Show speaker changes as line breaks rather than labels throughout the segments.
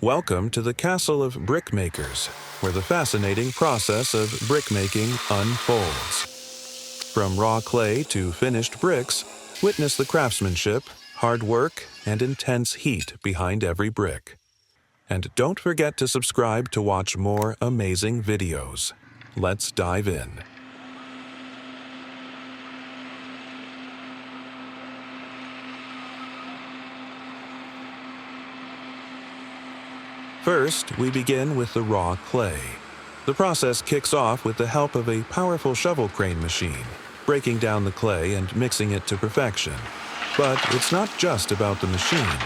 Welcome to the Castle of Brickmakers, where the fascinating process of brickmaking unfolds. From raw clay to finished bricks, witness the craftsmanship, hard work, and intense heat behind every brick. And don't forget to subscribe to watch more amazing videos. Let's dive in. First, we begin with the raw clay. The process kicks off with the help of a powerful shovel crane machine, breaking down the clay and mixing it to perfection. But it's not just about the machine.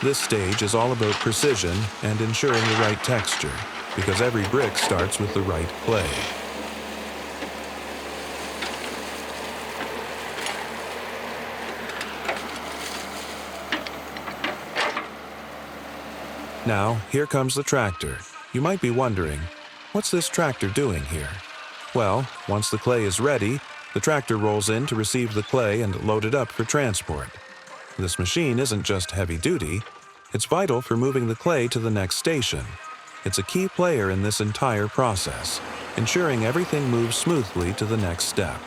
This stage is all about precision and ensuring the right texture, because every brick starts with the right clay. Now, here comes the tractor. You might be wondering, what's this tractor doing here? Well, once the clay is ready, the tractor rolls in to receive the clay and load it up for transport. This machine isn't just heavy duty, it's vital for moving the clay to the next station. It's a key player in this entire process, ensuring everything moves smoothly to the next step.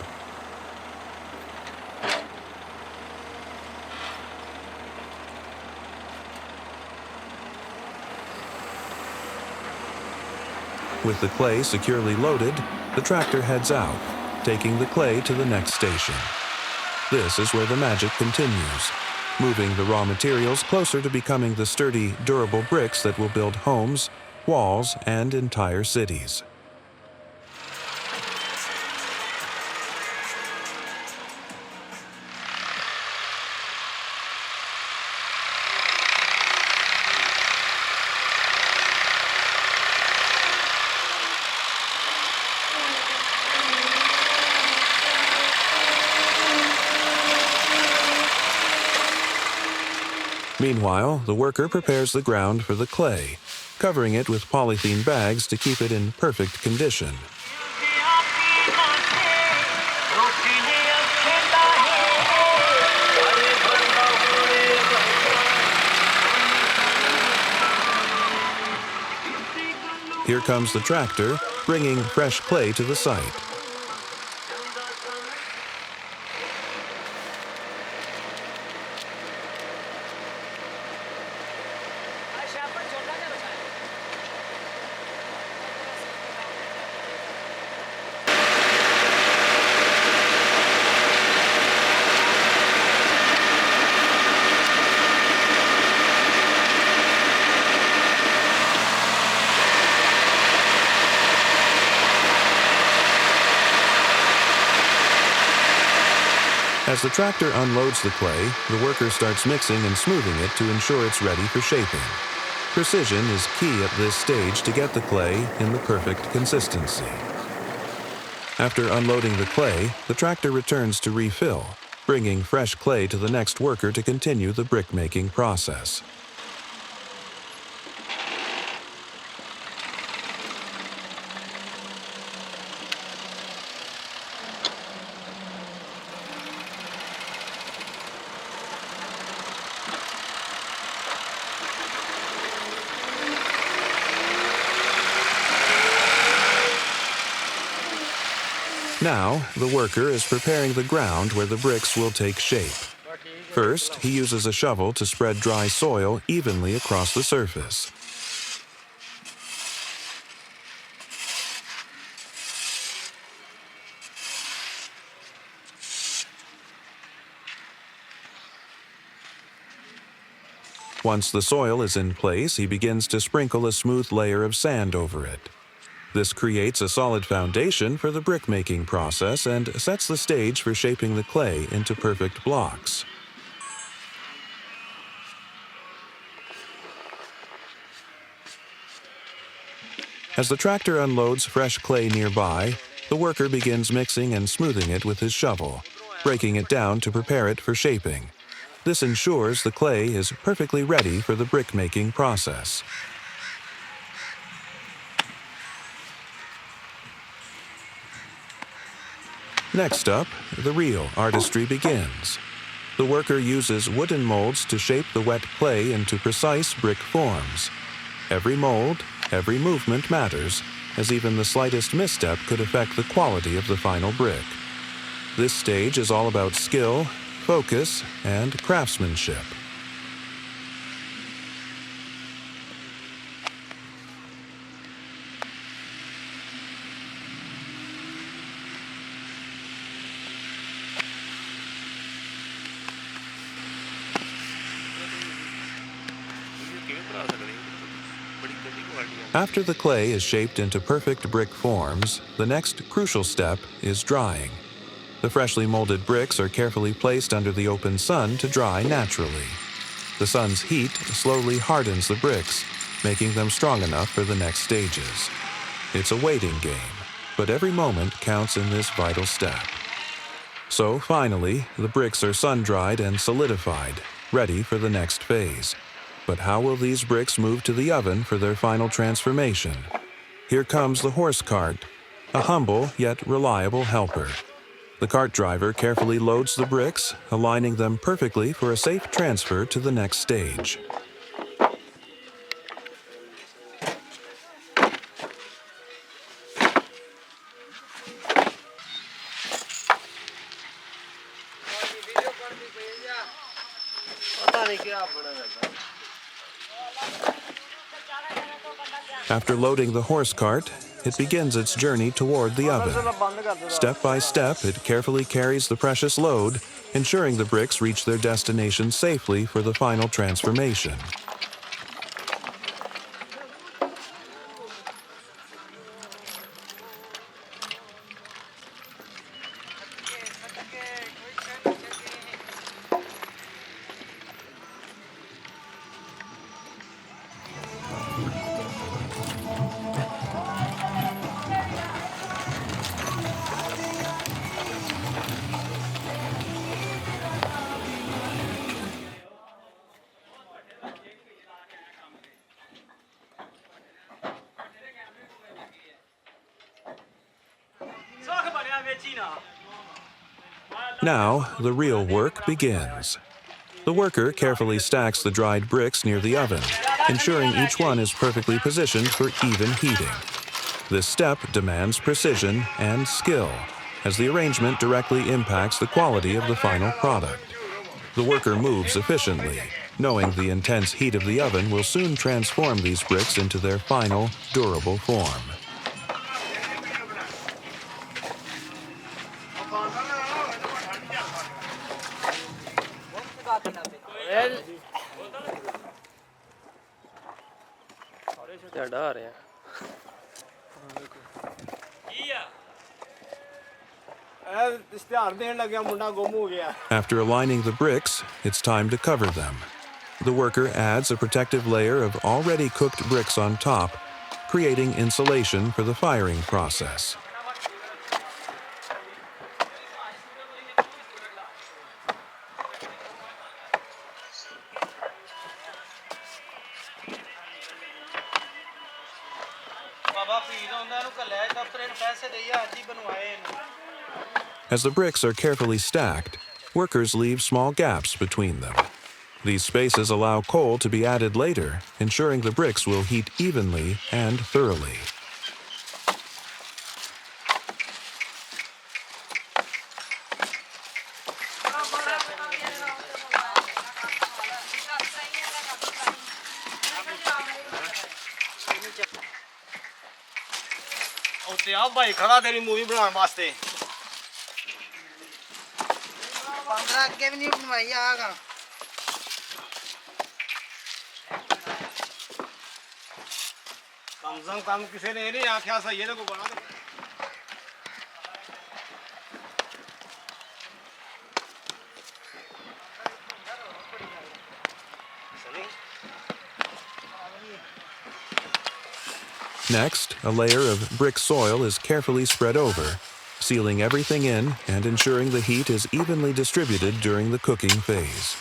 With the clay securely loaded, the tractor heads out, taking the clay to the next station. This is where the magic continues, moving the raw materials closer to becoming the sturdy, durable bricks that will build homes, walls, and entire cities. Meanwhile, the worker prepares the ground for the clay, covering it with polythene bags to keep it in perfect condition. Here comes the tractor, bringing fresh clay to the site. As the tractor unloads the clay, the worker starts mixing and smoothing it to ensure it's ready for shaping. Precision is key at this stage to get the clay in the perfect consistency. After unloading the clay, the tractor returns to refill, bringing fresh clay to the next worker to continue the brickmaking process. Now, the worker is preparing the ground where the bricks will take shape. First, he uses a shovel to spread dry soil evenly across the surface. Once the soil is in place, he begins to sprinkle a smooth layer of sand over it. This creates a solid foundation for the brickmaking process and sets the stage for shaping the clay into perfect blocks. As the tractor unloads fresh clay nearby, the worker begins mixing and smoothing it with his shovel, breaking it down to prepare it for shaping. This ensures the clay is perfectly ready for the brickmaking process. Next up, the real artistry begins. The worker uses wooden molds to shape the wet clay into precise brick forms. Every mold, every movement matters, as even the slightest misstep could affect the quality of the final brick. This stage is all about skill, focus, and craftsmanship. After the clay is shaped into perfect brick forms, the next crucial step is drying. The freshly molded bricks are carefully placed under the open sun to dry naturally. The sun's heat slowly hardens the bricks, making them strong enough for the next stages. It's a waiting game, but every moment counts in this vital step. So finally, the bricks are sun-dried and solidified, ready for the next phase. But how will these bricks move to the oven for their final transformation? Here comes the horse cart, a humble yet reliable helper. The cart driver carefully loads the bricks, aligning them perfectly for a safe transfer to the next stage. After loading the horse cart, it begins its journey toward the oven. Step by step, it carefully carries the precious load, ensuring the bricks reach their destination safely for the final transformation. Now, the real work begins. The worker carefully stacks the dried bricks near the oven, ensuring each one is perfectly positioned for even heating. This step demands precision and skill, as the arrangement directly impacts the quality of the final product. The worker moves efficiently, knowing the intense heat of the oven will soon transform these bricks into their final, durable form. After aligning the bricks, it's time to cover them. The worker adds a protective layer of already cooked bricks on top, creating insulation for the firing process. As the bricks are carefully stacked, workers leave small gaps between them. These spaces allow coal to be added later, ensuring the bricks will heat evenly and thoroughly. Next, a layer of brick soil is carefully spread over, sealing everything in and ensuring the heat is evenly distributed during the cooking phase.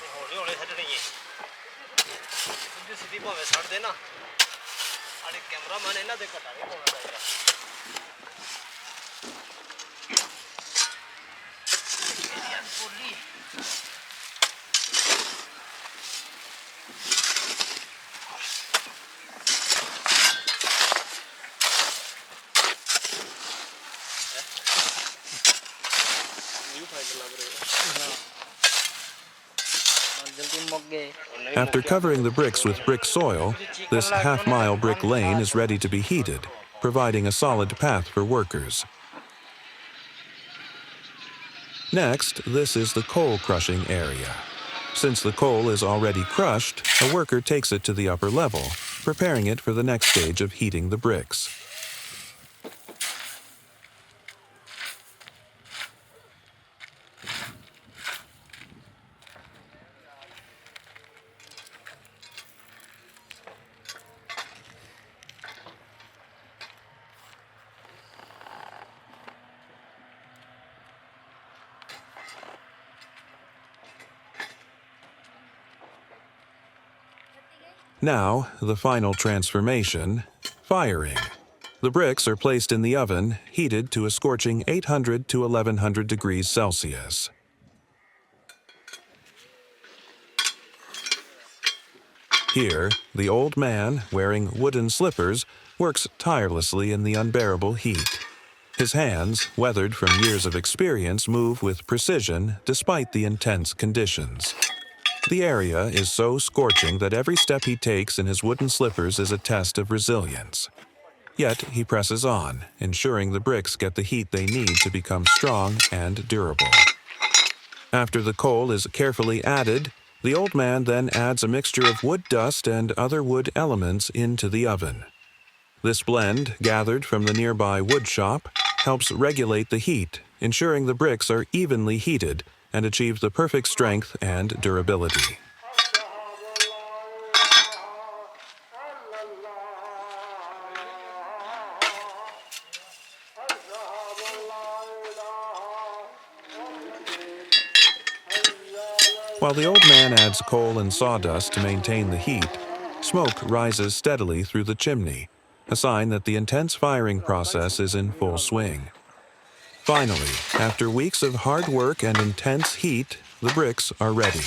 After covering the bricks with brick soil, this half-mile brick lane is ready to be heated, providing a solid path for workers. Next, this is the coal crushing area. Since the coal is already crushed, a worker takes it to the upper level, preparing it for the next stage of heating the bricks. Now, the final transformation, firing. The bricks are placed in the oven, heated to a scorching 800 to 1100 degrees Celsius. Here, the old man, wearing wooden slippers, works tirelessly in the unbearable heat. His hands, weathered from years of experience, move with precision despite the intense conditions. The area is so scorching that every step he takes in his wooden slippers is a test of resilience. Yet he presses on, ensuring the bricks get the heat they need to become strong and durable. After the coal is carefully added, the old man then adds a mixture of wood dust and other wood elements into the oven. This blend, gathered from the nearby wood shop, helps regulate the heat, ensuring the bricks are evenly heated and achieve the perfect strength and durability. While the old man adds coal and sawdust to maintain the heat, smoke rises steadily through the chimney, a sign that the intense firing process is in full swing. Finally, after weeks of hard work and intense heat, the bricks are ready.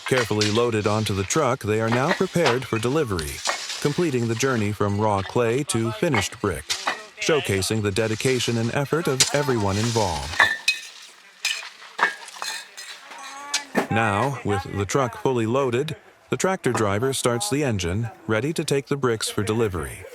Carefully loaded onto the truck, they are now prepared for delivery, completing the journey from raw clay to finished brick, showcasing the dedication and effort of everyone involved. Now, with the truck fully loaded, the tractor driver starts the engine, ready to take the bricks for delivery.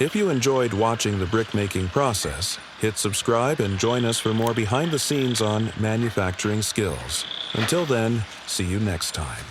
If you enjoyed watching the brick-making process, hit subscribe and join us for more behind the scenes on manufacturing skills. Until then, see you next time.